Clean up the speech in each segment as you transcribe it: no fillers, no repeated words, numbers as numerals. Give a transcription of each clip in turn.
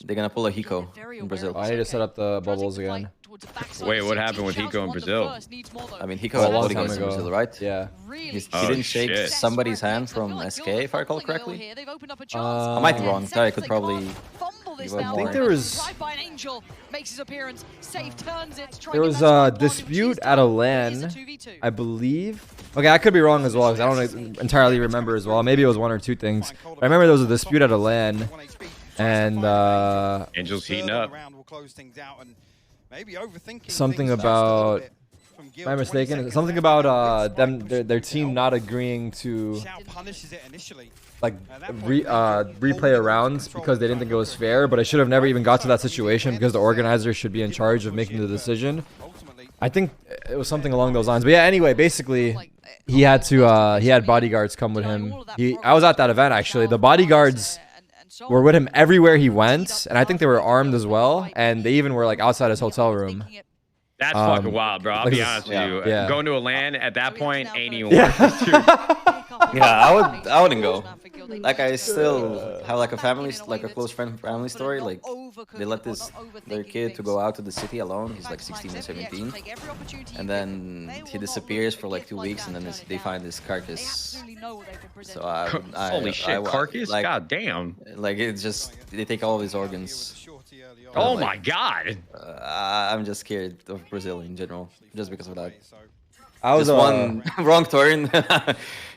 They're gonna pull a Hiko in Brazil. I need to set up the bubbles again. Wait, what happened with Hiko in Brazil? I mean, Hiko Oh, a had long bodyguards time in ago. Brazil, right? Yeah. He Oh, didn't shake shit. somebody's hand from SK, if I recall correctly. I I might be wrong. Tarik could probably. I think there was a dispute at a LAN, I believe. Okay, I could be wrong as well because I don't entirely remember as well. Maybe it was one or two things. But I remember there was a dispute at a LAN, and Angel's heating up. something about. Am I mistaken? Something about their team not agreeing to like replay a round because they didn't think it was fair, but it should have never even got to that situation because the organizers should be in charge of making the decision. I think it was something along those lines. But yeah, anyway, basically he had bodyguards come with him. I was at that event actually. The bodyguards were with him everywhere he went, and I think they were armed as well, and they even were like outside his hotel room. That's fucking wild, bro. I'll be honest with you. Yeah. Going to a LAN at that point ain't even Yeah. worth it, Yeah, I wouldn't go. Like, I still have like a family, like a close friend family story. Like, they let their kid to go out to the city alone. He's like 16 or 17, and then he disappears for like 2 weeks, and then they find his carcass. So Holy shit, carcass? Like, God damn. Like, it's just they take all of his organs. Oh Like, my god. I'm just scared of Brazil in general, just because of that. I was Just one wrong turn,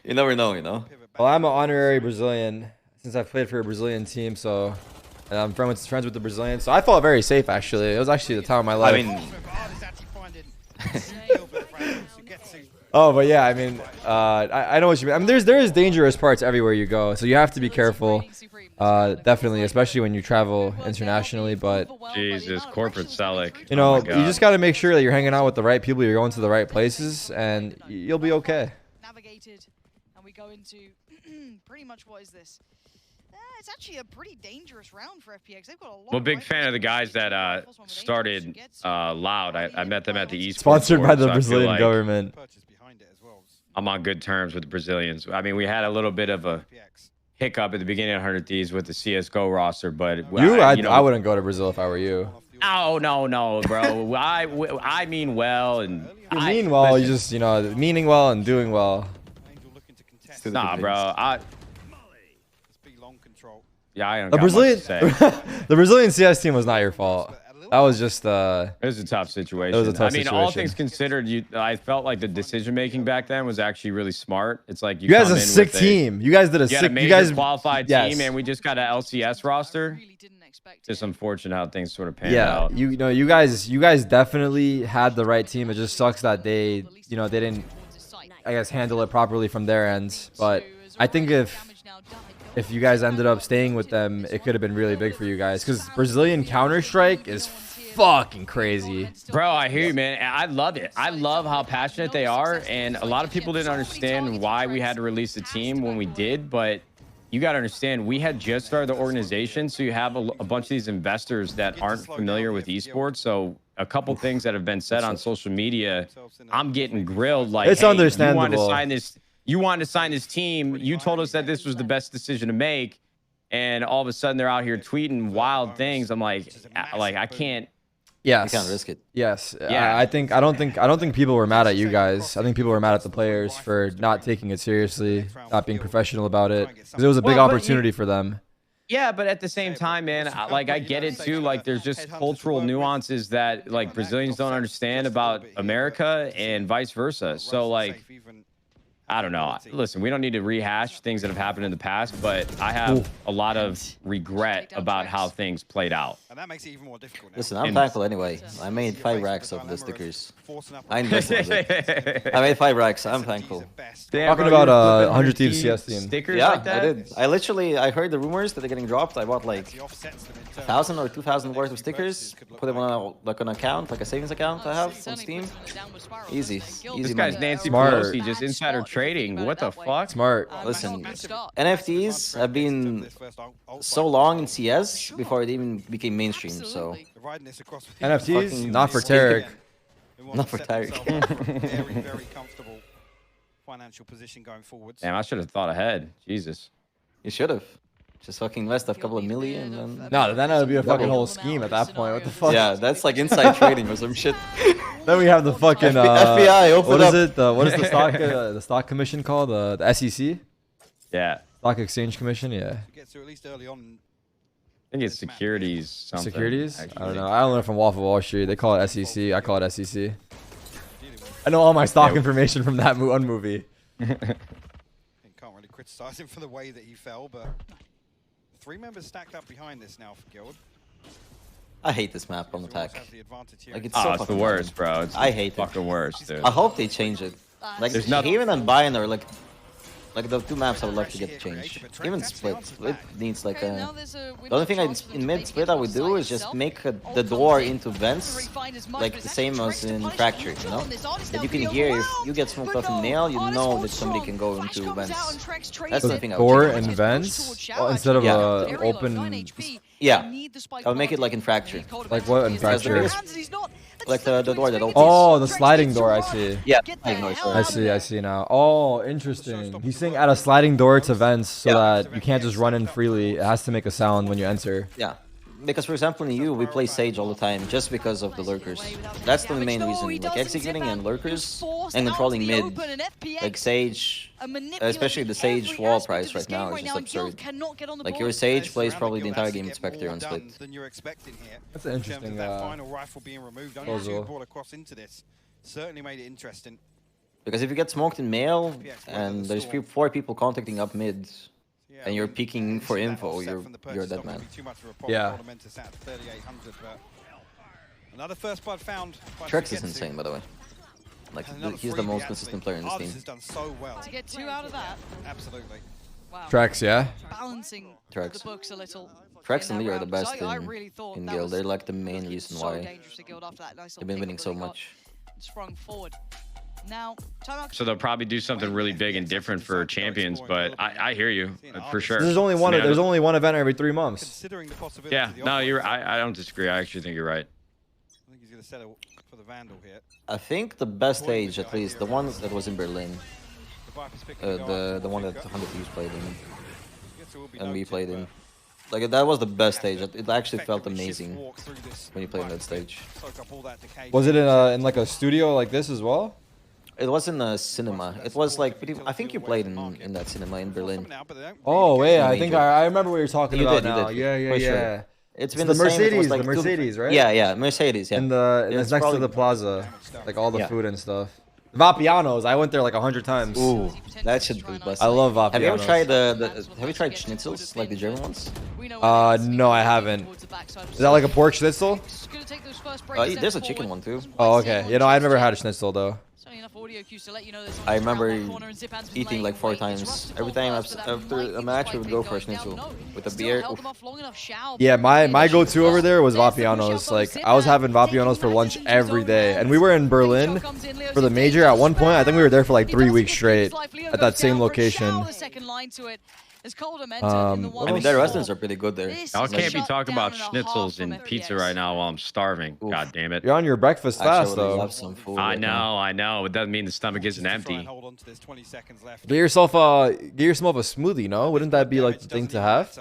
you never know, you know. Well, I'm an honorary Brazilian since I've played for a Brazilian team, so and I'm friends with the Brazilians, so I felt very safe actually. It was actually the time of my life. I mean, oh, but yeah, I mean, I know what you mean. I mean, there is dangerous parts everywhere you go, so you have to be careful. Definitely, especially when you travel internationally. But Jesus, corporate Selleck. you know, Oh you my God. just got to make sure that you're hanging out with the right people, you're going to the right places, and you'll be okay. Navigated, and we go into pretty much what is this? It's actually a pretty dangerous round for FPX. They've got a lot. I'm a big fan of the guys that started Loud. I met them at the esports. Sponsored by Awards, the so I feel Brazilian like government. I'm on good terms with the Brazilians. I mean, we had a little bit of a hiccup at the beginning of 100 Thieves with the CS:GO roster, but I wouldn't go to Brazil if I were you. Oh no, bro. I mean well, and You mean well, you just meaning well and doing well. Nah, bro. Yeah, I don't The got much to Brazilian, say. the Brazilian CS team was not your fault. That was just It was a tough situation. It was a tough I mean, all situation. things considered, I felt like the decision making back then was actually really smart. It's like you guys come a in sick with team. You guys did a You got a sick. major You guys qualified yes. team, and we just got an LCS roster. Just unfortunate how things sort of panned Yeah, out. you guys definitely had the right team. It just sucks that they didn't, I guess, handle it properly from their end. But I think if you guys ended up staying with them, it could have been really big for you guys because Brazilian Counter-Strike is fucking crazy. Bro, I hear you, man. I love it. I love how passionate they are, and a lot of people didn't understand why we had to release the team when we did, but you got to understand, we had just started the organization, so you have a bunch of these investors that aren't familiar with esports. So a couple things that have been said on social media, I'm getting grilled like, It's hey, understandable. you wanted to sign this team. You told us that this was the best decision to make, and all of a sudden they're out here tweeting wild things. I'm like I can't. Yes. You can't risk it. Yes. Yeah. I don't think people were mad at you guys. I think people were mad at the players for not taking it seriously, not being professional about it, because it was a big opportunity for them. Yeah, but at the same time, man, I get it too. Like, there's just cultural nuances that like Brazilians don't understand about America and vice versa. So like, I don't know. Listen, we don't need to rehash things that have happened in the past, but I have a lot of regret about how things played out. And that makes it even more difficult now. Listen, I'm thankful anyway. I made 5 racks of the stickers. I invested in it. I made 5 racks. I'm thankful. Damn, Talking bro, about you're flipping 100 Thieves 100 CS team. stickers Yeah, like that? I heard the rumors that they're getting dropped. I bought like 1,000 or 2,000 worth of stickers. Put them on an account, like a savings account I have on Steam. Easy This guy's money. Nancy Smart. Pelosi, just insider trading. What the fuck? Smart. Listen, NFTs have been so long in CS before it even became mainstream. So NFTs, Fucking not for stick- Tarik. Not for Tarik. Very, very comfortable financial position going forwards. Damn, I should have thought ahead. Jesus. You should have. Just fucking invest a couple of million and No, then that would be a fucking whole scheme at that point. What the fuck? yeah, that's like inside trading or some shit. Then we have the fucking FBI, open what up. is it? What is the stock commission called? The SEC? Yeah. Stock Exchange Commission. Yeah. Gets to at least early on. I think it's securities. Something, Securities? actually. I don't know. I don't know from Wolf of Wall Street. They call it SEC. I call it SEC. I know all my stock information from that one movie. Can't really criticize him for the way that he fell, but 3 members stacked up behind this now for Guild. I hate this map on attack. Like it's so Oh, it's the fucking worst, bro. It's I hate it. fucking worst, dude. I hope they change it. Like There's nothing- even on Bayern or like the 2 maps I would love to get changed. Even Split. Split needs like a... The only thing in mid-split I would do is just make the door into vents like the same as in Fracture, you know? That you can hear if you get smoked off in nail, you know that somebody can go into vents. That's the thing I would Door change. and vents? Oh, instead of open... Yeah, I would make it like in Fracture. Like what in Fracture? Like the door that opens. Oh, the sliding door, I see. Yeah, sliding door, sorry. I see now. Oh, interesting. He's saying add a sliding door to vents so that you can't just run in freely. It has to make a sound when you enter. Yeah. Because, for example, in EU, we play Sage all the time just because of the lurkers. That's the main reason. Like, executing and lurkers and controlling mid. Like, Sage, especially the Sage wall price right now is just absurd. Like, your Sage plays probably the entire game with Spectre on Split. That's an interesting proposal. Certainly made it interesting. Because if you get smoked in mail, and there's 4 people contacting up mid, and you're peeking for info, you're a dead man. Yeah. Another first blood found. Trex is insane, by the way. Like, he's the most consistent player in this team. Has done so well. To get 2 out of that. Absolutely. Wow. Trex, yeah? Balancing Trex. the books a little. Trex and in Lee that are the round, best 'cause I really thought in that Guild. was They're like the main reason so why dangerous to Guild after that nice they've been little winning pick so that they got much. Sprung forward. Now, timeout. So they'll probably do something really big and different for champions, but I hear you for sure. There's only one. I mean, There's only one event every 3 months. Considering the possibility Yeah, of the no, offer, I don't disagree. I actually think you're right. I think he's going to settle for the Vandal here. I think the best stage, at least, the one that was in Berlin, The Viper's picking the guard. the one that 100 Thieves played in, Guess it will be and we noted, played in. but Like, that was the best stage. It actually felt effectively amazing shift walk through this when you played on that Viper's stage. soak up all that decay. Was it in like a studio like this as well? It was in a cinema. It was like pretty. I think you played in that cinema in Berlin. Now, but they don't Oh, really wait. care. I think I remember what you're talking You about did, you now. did. Yeah, For sure. yeah. It's been the the same. It was Mercedes, like the Mercedes, right? Yeah, Mercedes. Yeah. And it's It's next to probably- the plaza, like all the Yeah. food and stuff. Vapiano's, I went there like 100 times. Ooh, that should be blessed. I love Have you ever Vapiano's. tried Have you tried schnitzels, like the German ones? No, I haven't. Is that like a pork schnitzel? There's a chicken one too. Oh, okay. You know, I've never had a schnitzel though. I remember eating like 4 times. Every time after a match, we would go for a schnitzel with a beer. Oof. Yeah, my go-to over there was Vapiano's. Like, I was having Vapiano's for lunch every day. And we were in Berlin for the major at one point. I think we were there for like 3 weeks straight at that same location. I mean, their restaurants are pretty good there. Y'all can't be talking about schnitzels and pizza right now while I'm starving. Oof. God damn it. You're on your breakfast Actually, I fast would though. love some food I right now. know. It doesn't mean the stomach isn't Just to try empty. and hold on to this, 20 seconds left. Get yourself a smoothie, no? Wouldn't that be like the thing to have?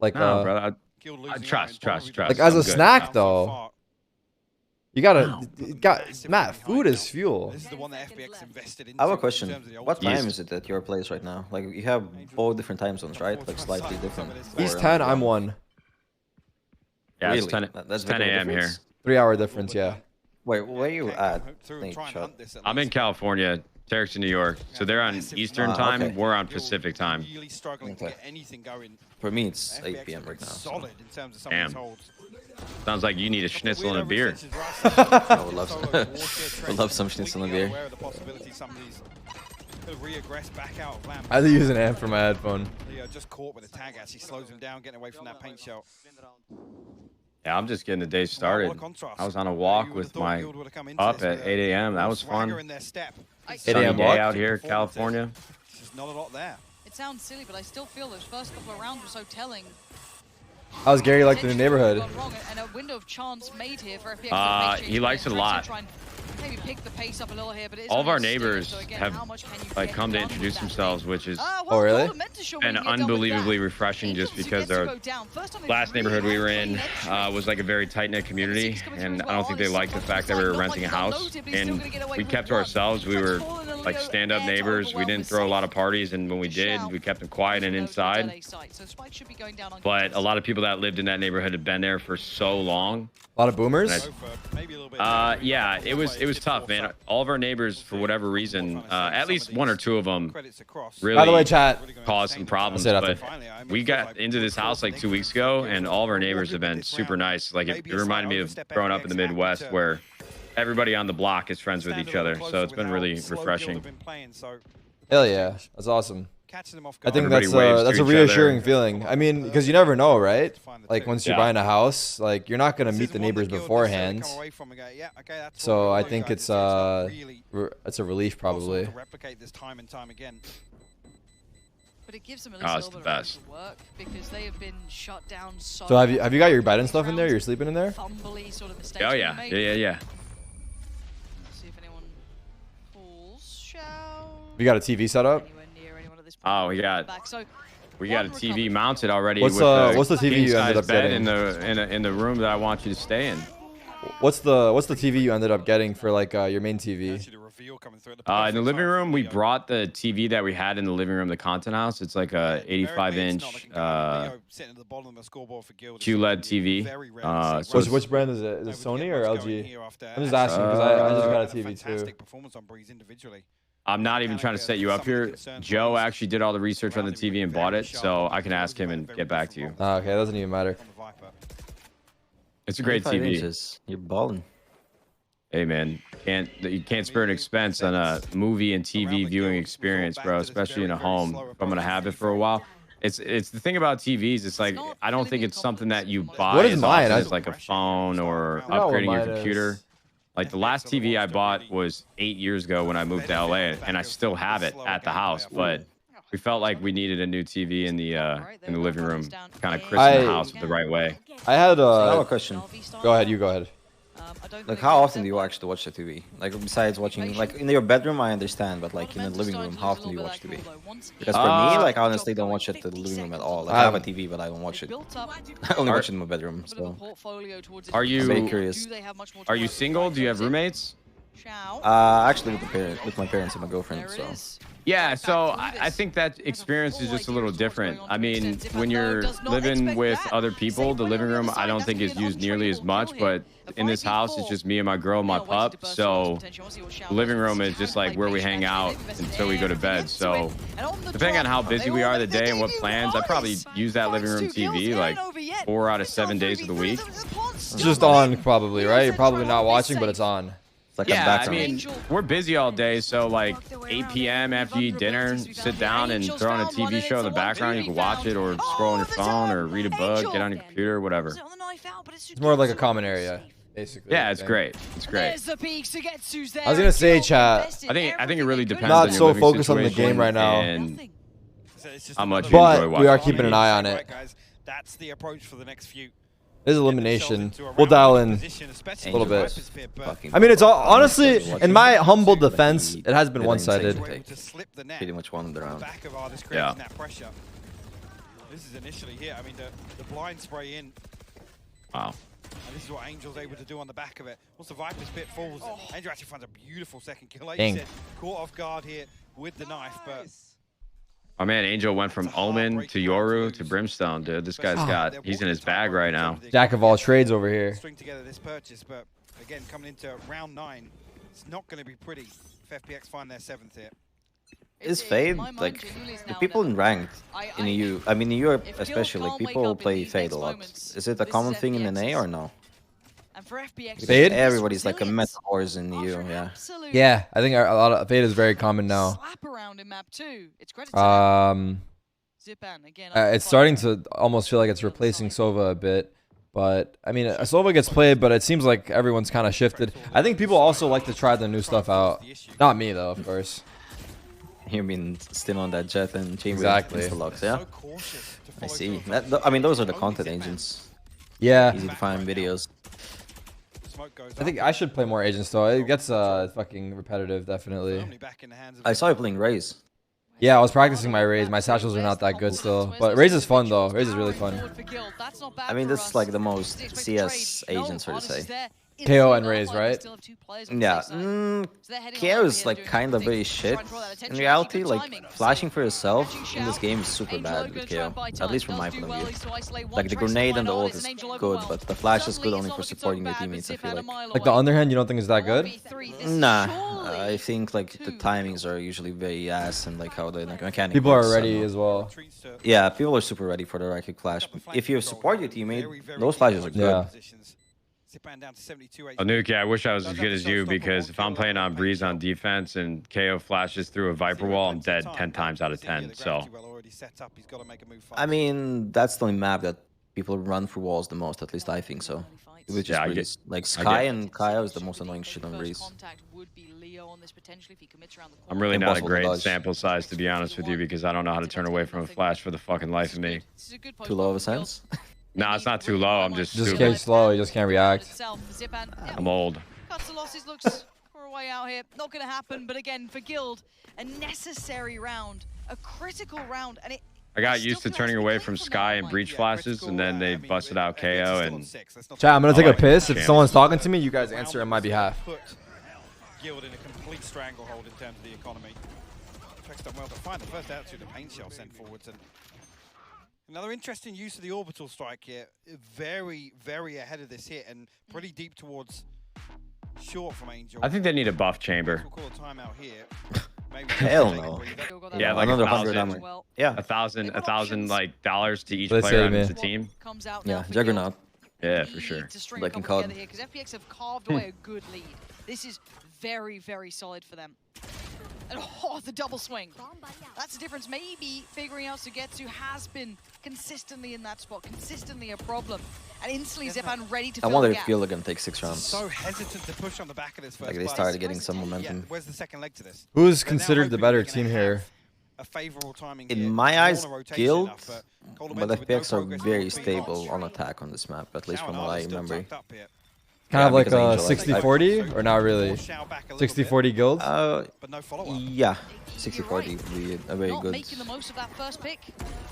Like No, brother. Guild I losing trust. out in probably Like as I'm a good. snack down so though. far. You gotta Matt, food is fuel. This is the one that FPX invested into I have a in question. terms of the What ultimate. time is it at your place right now? Like, you have both different time zones, right? Like, slightly different. He's Or, 10, I'm 1. Yeah, it's Really? 10, That's 10 big of a a.m. here. difference. 3-hour difference, yeah. Wait, where are you at? Through and Nate, try and shut. hunt this at I'm in least. California. Tarik's in New York. So they're on Eastern time. okay. We're on Pacific time. Really struggling to Okay. get anything going. For me, it's FPX 8 p.m. have right been now. So Solid in terms of some of these Damn. holds. Sounds like you need a schnitzel and a Weirdo beer. retentions right I would love some. Would love some schnitzel and a beer. Aware of the possibility some of these could re-aggress back out of Lamb. I had to use an amp for my headphone. Leo just caught with a tag as he slows him down, getting away from that paint shell. Yeah, I'm just getting the day started. What a contrast. I was on a You walk would've with thought my Guild would've come into up this at with 8 a.m. That a was swagger fun. in their step. 8 Sunny a.m. day walk? out here, California. There's just not a lot there. It sounds silly, but I still feel those first couple of rounds were so telling. How's Gary like the new neighborhood? And a window of chance made here for FPX. He likes it a lot. maybe pick the pace up a little here, but all of our neighbors have like come to introduce themselves, which is really been unbelievably refreshing, just because our last neighborhood we were in was like a very tight-knit community, and I don't think they liked the fact that we were renting a house, and we kept to ourselves. We were like stand-up neighbors. We didn't throw a lot of parties, and when we did, we kept them quiet and inside. But a lot of people that lived in that neighborhood had been there for so long. A lot of boomers. Yeah, it was tough, man. All of our neighbors, for whatever reason, at least one or two of them, really By the way, chat, caused some problems. But we got into this house like 2 weeks ago, and all of our neighbors have been super nice. Like it reminded me of growing up in the Midwest, where everybody on the block is friends with each other. So it's been really refreshing. Hell yeah, that's awesome. I think that's a reassuring feeling. I mean, because you never know, right? Like once you're buying a house, like you're not gonna meet the neighbors beforehand. So I think it's a relief probably. But it gives them at least a little bit of work because they have been shut down so. So have you got your bed and stuff in there? You're sleeping in there? Sort of oh yeah, yeah. See if anyone pulls. Shall You got a TV set up? Oh, we got a TV mounted already. What's the TV you ended up getting in the room that I want you to stay in? What's the TV you ended up getting for like your main TV? In the living room, we brought the TV that we had in the living room, the content house. It's like a 85-inch QLED TV. Which brand is it? Is it Sony or LG? I'm just asking because I just got a TV too. I'm not even trying to set you up here. Joe actually did all the research on the TV and bought it, so I can ask him and get back to you. Okay, that doesn't even matter. It's a great TV. Inches. You're balling. Hey man, you can't spare an expense on a movie and TV viewing experience, bro. Especially in a home. If I'm gonna have it for a while. It's the thing about TVs. It's like I don't think it's something that you buy. What is mine? As like a phone or upgrading your computer. Like the last TV I bought was 8 years ago when I moved to LA, and I still have it at the house. But we felt like we needed a new TV in the living room, kind of christen the house the right way. I had a question. Go ahead, you go ahead. Like, how often do you actually watch the TV? Like, besides watching, like, in your bedroom, I understand, but like in the living room, how often do you watch TV? Because for me, like, I honestly don't watch it in the living room at all. Like, I have a TV, but I don't watch it. I only watch it in my bedroom. So, are you very curious? Are you single? Do you have roommates? Actually, with my parents and my girlfriend. So. Yeah, so I think that experience is just a little different. I mean, when you're living with other people, the living room I don't think is used nearly as much, but in this house it's just me and my girl and my pup, so the living room is just like where we hang out until we go to bed. So depending on how busy we are the day and what plans, I probably use that living room TV like 4 out of 7 days of the week. It's just on probably, right? You're probably not watching, but it's on. Like yeah, I mean, we're busy all day, so like 8 p.m. after you eat dinner, sit down and throw on a TV show in the background. You can watch it or scroll on your phone or read a book, get on your computer, whatever. It's more like a common area, basically. Yeah, it's great. It's great. I was gonna say, chat. I think it really depends. Not on so focused on the game right now, and how much. But we are keeping an eye on it. That's the approach for the next few. There's elimination. We'll dial in a little bit. I mean, it's all, honestly, in my humble defense, it has been one-sided. Pretty much one round. Yeah. This is initially here. I mean, the blind spray in. Wow. And this is what Angel's able to do on the back of it. Once the Viper's pit falls, Angel actually finds a beautiful second kill. Like you said, caught off guard here with the knife, but. My man Angel went from Omen to Yoru to Brimstone, dude. This guy's he's in his bag right now. Jack of all trades over here. String together this purchase, but again, coming into round 9, it's not going to be pretty if FPX find their 7th hit. Is Fade, like, the people in ranked in EU, I mean in Europe especially, like, people play Fade a lot. Is it a common thing in NA or no? And for FPX, Fade? Everybody's like a meta horse in EU, yeah. Yeah, I think a lot of Fade is very common now. Slap around in map 2. It's it's starting to almost feel like it's replacing Sova a bit. But, I mean, Sova gets played, but it seems like everyone's kind of shifted. I think people also like to try the new stuff out. Not me, though, of course. You mean still on that Jet and Chamber? Exactly. Locks, yeah? I see. I mean, those are the content agents. Yeah. Easy to find videos. smoke goes I think I should play more agents though. It gets fucking repetitive, definitely. firmly back in the hands of I saw you playing Raze. Yeah, I was practicing my Raze. My satchels are not that good still, but Raze is fun though. Raze is really fun. I mean, this is like the most CS agent, so to say. KO and Raze, right? Yeah. KO is like kind of very shit. In reality, like flashing for yourself in this game is super bad with KO. At least from my point of view. Like the grenade and the ult is good, but the flash is good only for supporting your teammates, I feel like. Like the underhand, you don't think is that good? Nah, I think like the timings are usually very ass and like how the mechanics. People are ready as well. Yeah, people are super ready for the right click flash. If you support your teammate, those flashes are good. Yeah. Nuki, I wish I was as good as you, because if I'm playing on Breeze on defense and KO flashes through a Viper wall, I'm dead 10 times out of 10. So, I mean, that's the only map that people run through walls the most. At least I think so. Which is Breeze. Like Sky and Kaya is the most annoying shit on Breeze. I'm really not a Impossible to great dodge. sample size, to be honest with you, because I don't know how to turn away from a flash for the fucking life of me. Too low of a sense. Nah, it's not too low. I'm just Just stupid. get slow. You just can't react. I'm old. Cuts the losses, looks for a way out here. Not going to happen, but again, for Guild, a necessary round, a critical round, and it. I got used to turning away from Sky and Breach flashes, and then they busted out KO, and Chat, I'm gonna take a piss. If Champ. someone's talking to me, you guys answer on my behalf. Put Guild in a complete stranglehold in terms of the economy. Trex done well to find the first out to the paint shell sent forwards, and another interesting use of the orbital strike here. Very, very ahead of this hit and pretty deep towards short from Angel. I think they need a buff chamber. We'll call a timeout here. Hell no. Yeah, like another 1,000. 100 armor. Yeah, $1,000 like dollars to each Let's player say, on man. the team. yeah, Juggernaut. Yeah, for sure. Like in COD. Because FPX have carved away a good lead. This is very, very solid for them. And oh, the double swing. That's the difference. Maybe figuring out Sugetsu has been consistently in that spot, consistently a problem. And instantly Zepan ready to I fill wonder the if gap. Guild can take 6 rounds. So hesitant to push on the back of this first Like they blood. started getting some momentum. Yeah, where's the second leg to this? Who's They're now considered the hoping better they're gonna team have here? A favorable timing In here. my They're all eyes, on a rotation Guild, enough, but but Coleman with no FPX are progress very will be stable lost. on attack on this map, at least Shao from and what I Arda still remember. tucked up here. Kind of Yeah, like because a Angel, like, 60-40 or not really? Force Shao back a little bit, 60-40 guild? but no follow-up. Yeah, 60-40 would be a very Not good. making the most of that first pick.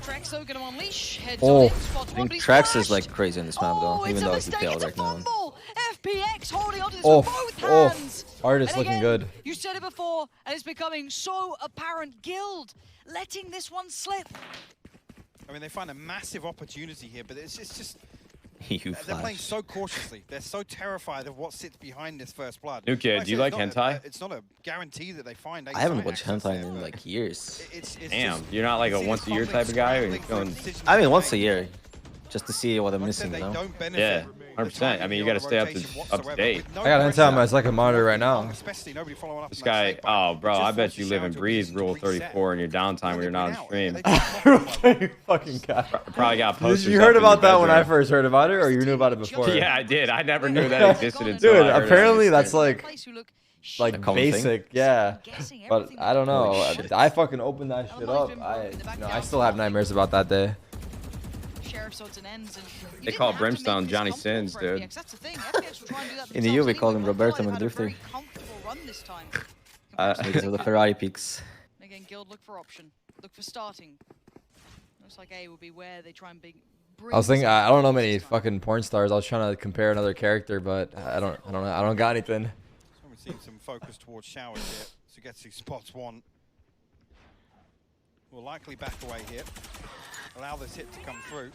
Trex though going to unleash. Heads Oh. on in, spots I one, think but he's Trax is flashed. like crazy in this map though, Oh, even it's a though he mistake, failed it's a right now. fumble. FPX holding onto this Oh, with both oh. hands. Artist And looking again, good. You said it before, and it's becoming so apparent. Guild letting this one slip. I mean, they find a massive opportunity here, but it's just You they're playing flash. so cautiously. They're so terrified of what sits behind this first blood. Nuki, Like I do you said, like it's not hentai? It's not a guarantee that they find. I haven't ace watched access hentai there, in but like years. it's Damn, just- you're not like a it's once a year complex type of guy, or you're scrambling for going... decisions I mean, to once a make. year, just to see what I'm Like I missing, said, you they know? don't benefit Yeah, the 100%. timing I mean, you of gotta the stay up to rotation date. whatsoever. With no I got an pressure, hentai on my second monitor right now. especially nobody following up on that Sky, snake bite. oh, bro, Just I bet forces you live Shao in to a Breeze, position to rule reset. 34 in your downtime when you're not on Out. stream. Fucking guy. Probably got posters. You up heard in about your that when I bedroom. first heard about it, or you knew about it before? Yeah, I did. I never knew that existed until Dude, I heard it on apparently your that's stream. like A common thing? basic, yeah. But I don't know. Holy shit. I fucking opened that shit up. I still have nightmares about that day. Sheriff's odds and ends, and you They didn't call have to make Brimstone this Johnny comfortable Sins, for dude. FPX. That's the thing. FPX will try and do that In the EU, we themselves call him anyway, but Roberto they've had a McDrifter. very comfortable run this time. Because of the Ferrari peaks. Again, Guild look for option, look for starting. Looks like A will be where they try and bring I was thinking, this I don't know many this time. fucking porn stars. I was trying to compare another character, but I don't got anything. So we're seeing some focus towards showers here. Sugetsu spots one. Will likely back away here. Allow this hit to come through.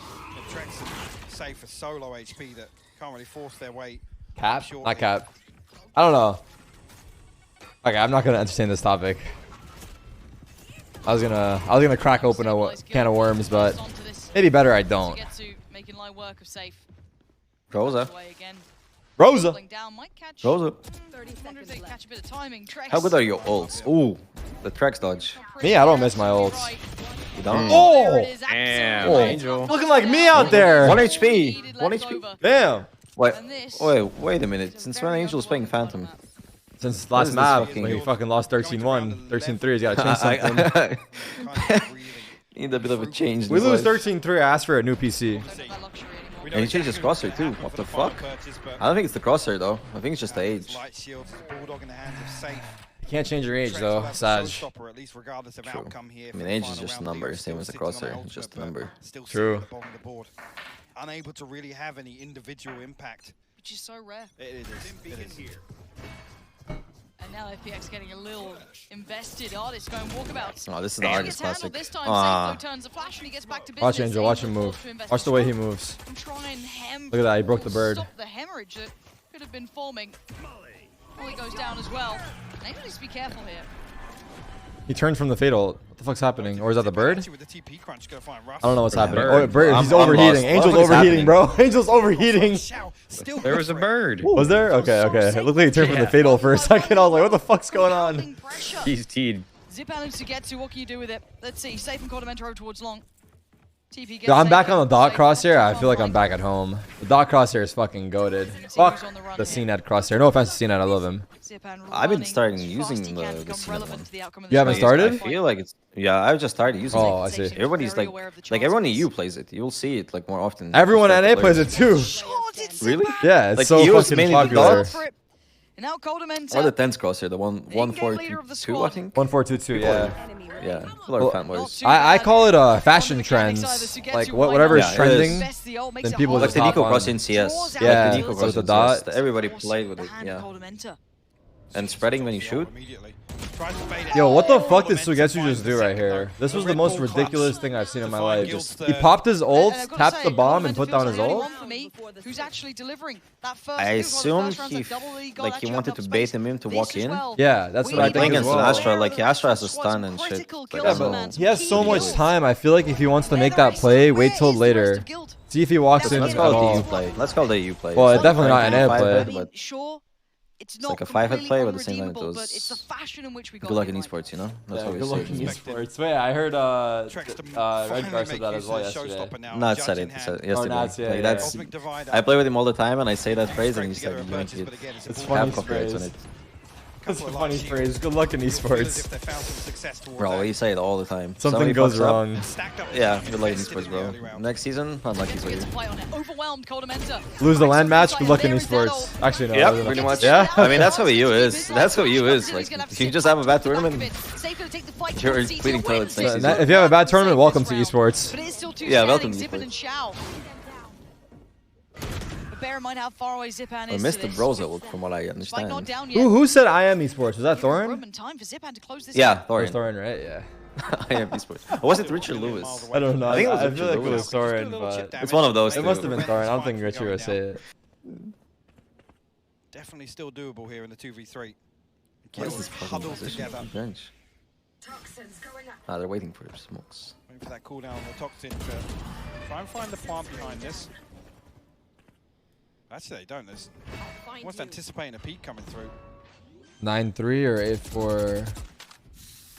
And Trex is safe for so low HP that can't really force their way. Cap? Short Not here. cap. I don't know. Okay, I'm not gonna entertain this topic. I was gonna crack open a can of worms, but maybe better I don't. Sugetsu making light work of safe. Rosa. Away again. Rosa. Doubling down, might catch. Rosa. I wonder if they catch a bit of timing. Trex. How good are your ults? Ooh, the Trax dodge. Me, I don't miss my ults. You don't? Oh! There it is, Damn, absolutely. Angel. Looking like me out there. 1 HP. Needed 1 left HP. over. Damn. Wait, And this wait a minute. is a Since when very Angel's playing unfortunate Phantom? Since What last is this map, fucking- when he fucking lost 13-1, 13-3, he's gotta change something. Kind of really Need a bit of a change. in We his lose life. 13-3, I asked for a new PC. don't have that luxury anymore. And he changed his crosshair too. What the fuck? I don't think it's the crosshair though. I think it's just the age. You can't change your age though, Saj. True. I mean, age is just a number, same as the crosshair. It's just a number. True. Unable to really have any individual impact. Which is so rare. It is. And now FPX getting a little invested. Artist going walkabouts. Oh, this is the hardest Gets handled classic. this time. Safo turns the flash and he gets back to business. Watch Angel, watch him move. Watch the way he moves. And try and hem. Look at that, he broke the bird. Stop the hemorrhage that could have been forming. Molly goes down as well. And Angel needs to be careful here. He turned from the fatal. What the fuck's happening? Or is that the bird? I don't don't know what's happening. Bird. Oh, bird. He's I'm overheating. lost. Angel's What is overheating, happening? bro. Angel's overheating. There was a bird. Was there? Okay, okay. It looked like he turned from the fatal for a second. I was like, what the fuck's going on? He's teed. Zip Alex to get to. What can you do with it? Let's see. Safe and Cordamenta over towards long. TP gets Yo, I'm back Safe on the dot Safe crosshair. I on feel like right. I'm back at home. The dot crosshair is fucking goated. Fuck the CNET crosshair. No offense to CNET, I love him. I've been starting using the CNET one. You haven't started? I feel like it's I've just started using Oh, it. I see. Everybody's like everyone in EU plays it. You'll see it like more often. Everyone at NA plays it too. Really? Yeah, it's Like, so EU is fucking mainly the popular. dots. And now Cordamenta. Or the 10s crosshair, the one In-game leader of the 142, I squad. think. 1422, yeah. Yeah, a lot of fanboys. I call it fashion trends. Like whatever is Yeah, it trending, Best the ult, then makes it people hard. Like just the hop Nico on. cross in CS. Yeah, Like the Nico so cross the in dot. CS. Everybody played with it. Yeah. And spreading when you shoot. Yo, what the fuck did Sugetsu just do right here? This was the most ridiculous thing I've seen in my life. He popped his ult, tapped the bomb, and put down his ult. Who's actually delivering that first I kill, assume the first round, he that double lead goal like he actually wanted opened to up bait space. him in to This walk as in. well. Yeah, that's what I Like playing think as against well. Astra, like Astra has a stun and shit. Critical Like, kills, Yeah, I don't but know. he has so much Kills. time. I feel like if he wants to make that play, wait till later. See if he walks in Let's at call it the all. EU play. Let's call it the EU play. Well, It's definitely not an NA five play. head, I mean, but sure, it's it's not like a 5-head completely play, but at the same time it unredeemable, was but it's the fashion in which we got good luck it in right. esports, you know? That's Yeah, what we good luck in say. esports. Wait, I heard Redgar said that as well yesterday. Not said it yesterday. Nats, yeah, Like yeah. that's I play with him all the time and I say that phrase and he's like, you don't get It's half funny copyrights on phrase. it. That's a funny phrase. Good luck in esports. Bro, we say it all the time. Something Somebody goes fucks up, wrong. Yeah, good luck in esports, bro. Next season, unlucky for you. Gets a play on it. Overwhelmed, Cordamenta. Lose the land match. Good luck in esports. Actually, no. Yeah, doesn't pretty matter. much. Yeah. I mean, that's how EU is. That's how EU is. Like, if you just have a bad tournament, you're cleaning toilets next season. If you have a bad tournament, welcome to esports. But it is still two Yeah, standing, welcome to Zippin esports. and Shao. But bear in mind how far away Zipan I is missed to the this. Broza ult from what I Spike not understand. down yet. Who said I am esports? Was that Thorin? Room and time for Zipan to close this Yeah, out. It was Thorin. Thorin, right? Yeah. I am esports. Or was it Richard Lewis? I don't know. I think it was I feel like it Richard was Lewis. Thorin, but It's one of those it two. must have been Thorin. I don't think Richie would say it. Definitely still doable here in the 2v3. What is this fucking Huddled position? together. Bench. Ah, they're waiting for smokes. Waiting for that cooldown on the toxin to try and find the plant behind this. Actually, they don't. There's almost anticipating a peak coming through. 9-3 or 8-4.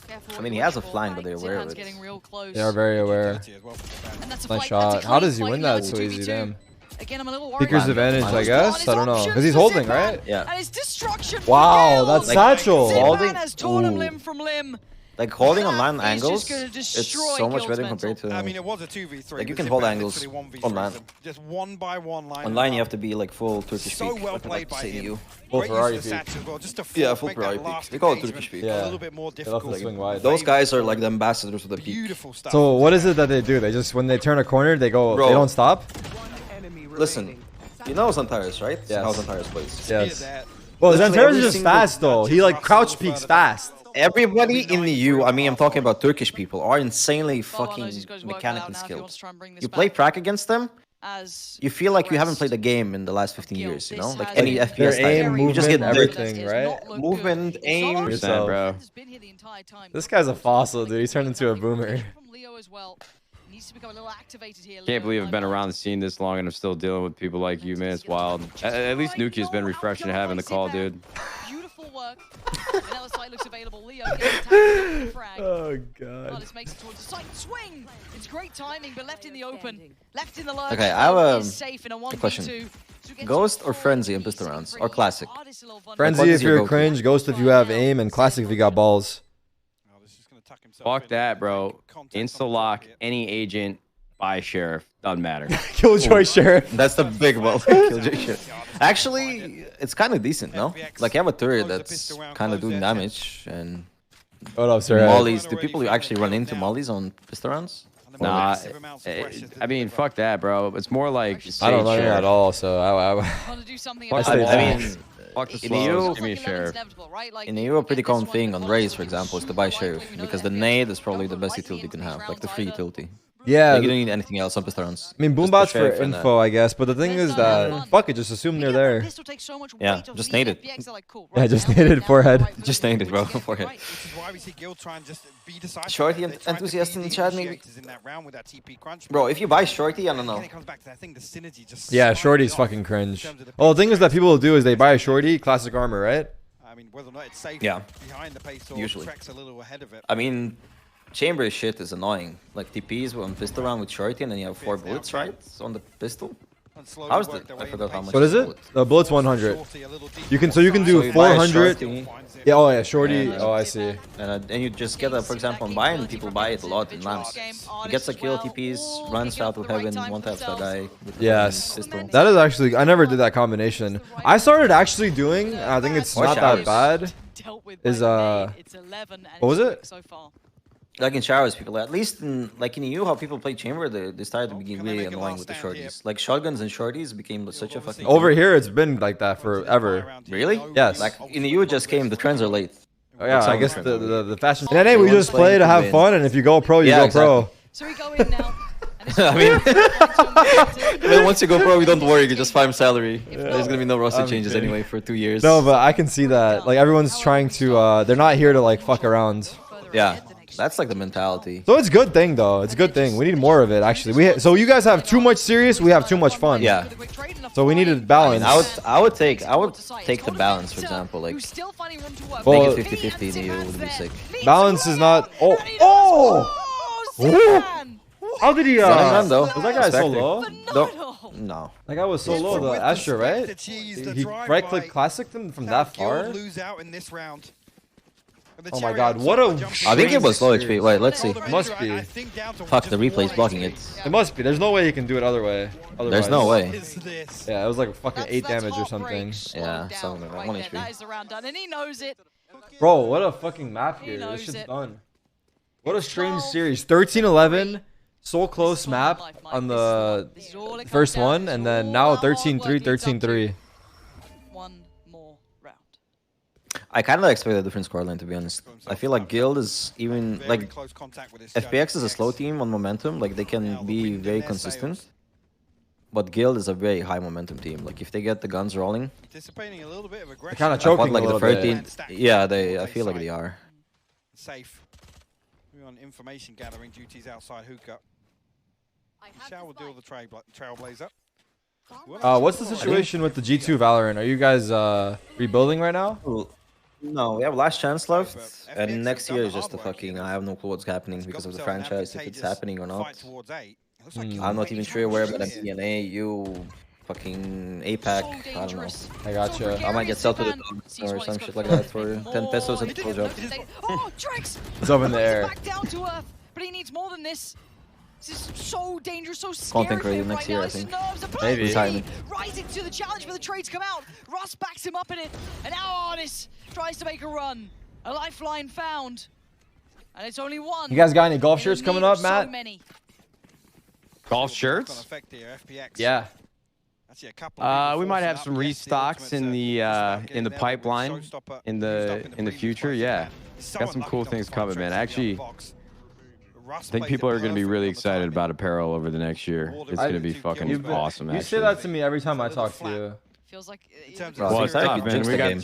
Careful I what mean, he you has a wish for. flying, but they're aware of Zipan's it. getting real close. They are very aware. Utility as well for the And that's a Nice fight, shot. that's a How clean does he fight win in that level so easy? 2v2. Damn. Again, I'm a little worried. Speaker's Land. advantage, I Land. guess. I don't know. Because he's holding, right? Yeah. And it's destruction. Wow, for that's Gil. satchel. Zipan Holding- has torn him Ooh. limb from limb. Like, holding on That land is angles, just gonna it's destroy so much Guild's better mental. compared to... I mean, it was a 2v3. Like, you but can Zipan hold literally angles 1v3 on land. them. Just one by one line. Online, you have to be, like, full Turkish So speak. well like, played by say him. you. Full Great use Ferrari of the peak. sats as well, just to Yeah, force full make that Ferrari peak. last They call it engagement Turkish peak. A Yeah. little bit more They love to difficult. swing wide. Those guys are, like, the ambassadors of the peak. Beautiful stuff. So what is it that they do? They just, when they turn a corner, they go, Bro. they don't stop? Listen, you know Zantares, right? Yes. How Zantares plays. Yes. That. Well, Literally Zantares every is just single- fast, though. He, like, crouch peeks fast. Everybody in the EU, I mean, I'm talking about Turkish people, are insanely Ball fucking knows he's got his work mechanically cut out now if he wants skilled. to try and bring this You play back. prac against them, As you feel like you haven't progressed. played a game in the last 15 years, you know? This Like has any been FPS Their aim, title. movement, You just get everything, Does right? not look Movement, good. aim. Solid. Yourself. bro. Has been here the entire time. This guy's a fossil, dude. He's turned into a boomer. From Leo as well. Needs to become a little activated here. Leo, Can't believe I've been timeout. around the scene this long and I'm still dealing with people like you, man. It's wild. At least Nuki has been refreshing to have in the call, dude. Beautiful work. Another site looks available. Leo gets attacked with the frag. Oh, God. Artist makes it towards the site. Swing! It's great timing, but left in the open. Left in the lurch. Okay, I have is safe in a 1v2. question. So gets Ghost to or Frenzy in pistol rounds? Or Classic? Artist a little vulnerable. Frenzy what if is your you're go-to? cringe, Ghost if you have aim, and Classic if you got balls. Oh, this is gonna tuck himself Fuck in. that, bro. Context on the Insta lock target. any agent Buy sheriff. Doesn't matter. Killjoy Sheriff. That's the big ball. Killjoy shit. Actually, it's kind of decent, no? Like, you have a turret that's kind of doing damage, and What up, sir? mollies. Do people actually run into mollies on pistol rounds? Nah, I mean, fuck that, bro. It's more like I don't run it sheriff. at all, so Want to do something Fuck about the it. I walls. mean, Fuck the in slows. EU, Give me a sheriff. in EU, a pretty common thing on Raze, for example, is to buy sheriff, because the nade is probably the best utility you can have, like the free utility. yeah. Like, you don't need anything else on pistol rounds. I mean, Just boombots the for sheriff and info, I guess. But the thing is that fuck it, just assume they're there. Yeah, just nade it. Yeah, just nade it forehead. Just nade it, bro. Forehead. Which is why we see Guild try and just be decisive. Shorty They're trying to enthusiast be in the the chat, maybe? initiators in that round with that TP crunch. Bro, if you buy Shorty, I don't know. Again, it comes back to that thing, the synergy just Yeah, slightly Shorty's off fucking in cringe. terms of the Well, the pace thing is that tracks. people will do is they buy a Shorty, classic armor, right? I mean, whether or not it's safe Yeah. behind the pace or Usually. tracks a little ahead of it. I mean, chamber shit is annoying. Like, TPs on pistol round with Shorty, and then you have 4 bullets, right? On the pistol. And slowly How's work the... their I way in forgot how pace. much What is it? bullet. The bullet's 100. Shorty a little deeper You can so you can So do you buy a 400. Shorty, Yeah, oh yeah, Shorty. And, Oh, I see. and you just get that, for example, on buying, people buy it a lot in lamps. He gets a kill, TPs, runs out with heaven, one taps that guy. With the Yes, pistol. that is actually. I never did that combination. I started actually doing. I think it's Or not that showers. bad. Is, what was it? So far. Like in showers, people, at least in like in EU, how people play chamber, they started to be really annoying with the shorties. Like shotguns and shorties became such a fucking Over here, it's been like that forever. Really? Yes. Like in EU, it just came. The trends are late. Oh, yeah, I Some guess trends. the fashion. In NA, we Everyone's just play to playing to have win. fun, and if you go pro, you Yeah, go pro. So we go in now. I mean, then once you go pro, you don't worry. You just farm salary. There's gonna be no roster I'm changes kidding. anyway for 2 years. No, but I can see that. Like everyone's trying to. They're not here to like fuck around. Yeah, that's like the mentality. So it's a good thing though. It's a good thing. We need more of it actually. So you guys have too much serious. We have too much fun. Yeah. So we need to balance. I would take the balance, for example, like Well, make it 50-50 in EU would be sick. Balance is not. How did he? Run, though. Was that guy so Spectre. low? Don't, no. That guy was so low. The Astra, right? He right click classic them from that far. Lose out in this round. Oh my god, what a. I think it was low HP. Wait, let's see. Must be. Fuck, the replay's blocking it. It must be. There's no way you can do it other way. There's no way. Yeah, it was like fucking 8 damage or something. Yeah, something like that. 1 HP. That is the round done, and he knows it. Bro, what a fucking map here. This shit's done. What a strange series. 13-11, so close map on the first one, and then now 13-3, 13-3. One more round. I kind of expect a different scoreline, to be honest. I feel like Guild is even like FPX is a slow team on momentum. Like they can be very consistent, but Guild is a very high momentum team. Like if they get the guns rolling, Anticipating a little bit of aggression. Kinda I choking thought a like the little bit. 13. Yeah, I feel like they are. Safe. We're on information gathering duties outside hookah. Shall will deal with the Trailblazer. What's the situation with the G2 Valorant? Are you guys rebuilding right now? No, we have last chance left, and next year is just a fucking. I have no clue what's happening because of the franchise, if it's happening or not. I'm not even sure where, but I'm DNA, you, fucking APAC, I don't know. I gotcha. I might get sold to the dogs or some shit like that for 10 pesos at the pro job. Oh, Trix! It's up in the air. Back down to earth, but he needs more than this. This is so dangerous, so scary. Content for him creator next right year, now. I His think. nerves are Maybe. plenty. Rising to the challenge, but the trades come out. Russ backs him up in it, and now Artis tries to make a run. A lifeline found, and it's only one. You guys got any golf shirts In coming need of up, so Matt? many. Golf shirts? Yeah. We might have some restocks in the pipeline in the future. Yeah, got some cool things coming, man. Actually, I think people are going to be really excited about apparel over the next year. It's going to be fucking awesome. You say that to me every time I talk to you. Feels like Well, it's tough, man. jinx the game.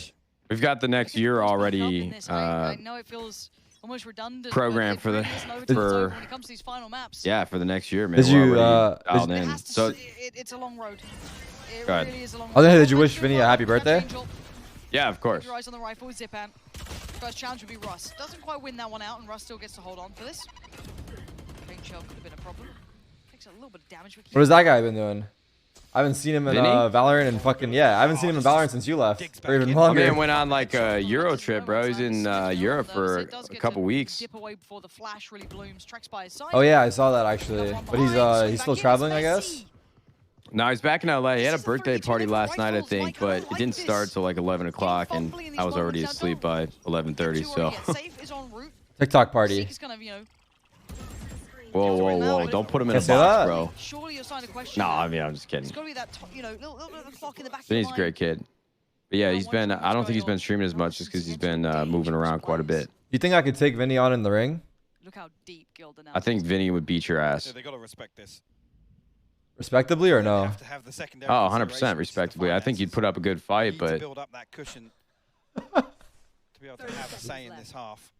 We've got the next year already I know it feels almost redundant. programmed for the when it comes to these final maps. yeah for the next year, man. Did We're you, already dialed It in. has to So it's a long road. It Go ahead. really is a long Oh, road. did you wish Vinny a happy birthday? yeah, of course. Keep your eyes on the rifle with Zipan. First challenge would be Russ. Doesn't quite win that one out, and Russ still gets to hold on for this. Green shell could have been a problem. Takes a little bit of damage. What has that guy been doing? I haven't seen him in Vinny? Valorant and fucking I haven't seen him in Valorant since you left, or even My longer. man went on like a Euro trip, bro. He's in Europe for a couple weeks. Oh yeah, I saw that actually. But he's still traveling, I guess. No, he's back in LA. He had a birthday party last night, I think, but it didn't start till like 11 o'clock, and I was already asleep by 11:30. So. TikTok party. Whoa, whoa, whoa! Don't put him in a Can't say box, that. bro. Surely you're starting to question. No, that. I mean I'm just kidding. It's got to be that, little bit of a clock in the back of Vinny's your a great mind. kid. But yeah, he's been. I don't think he's been streaming as much just because he's been moving around quite a bit. You think I could take Vinny on in the ring? Look how deep Gilda now. I think Vinny would beat your ass. Yeah, they got to respect this. Respectably or no? Have to have the secondary Oh, 100% considerations, respectably. the I think you'd finances. put up a good You fight, need to but build up that cushion to be able to have a say in this half.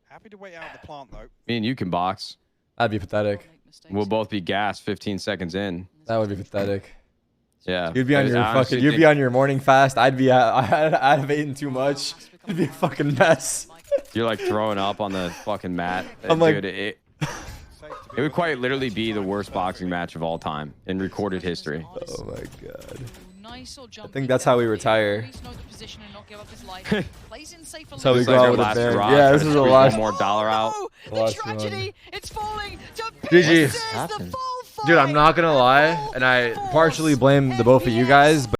Happy to wait out the plant though. me and you can box. That'd be pathetic. We'll both be gassed 15 seconds in. That would be pathetic. Yeah. You'd be on your honestly you'd think- be on your morning fast. I'd have eaten too much. It'd be a fucking mess. You're like throwing up on the fucking mat. I'm like- Dude, it would quite literally be the worst boxing match of all time in recorded history. Oh my god. I think that's how we retire. That's how we It's go like out our with a last bang. hurrah, Yeah, trying this to is the squeeze last one more dollar out. The Last one. tragedy, it's falling to GG. pieces. Happened? The full Dude, I'm not gonna lie, and I partially blame the both of you guys, but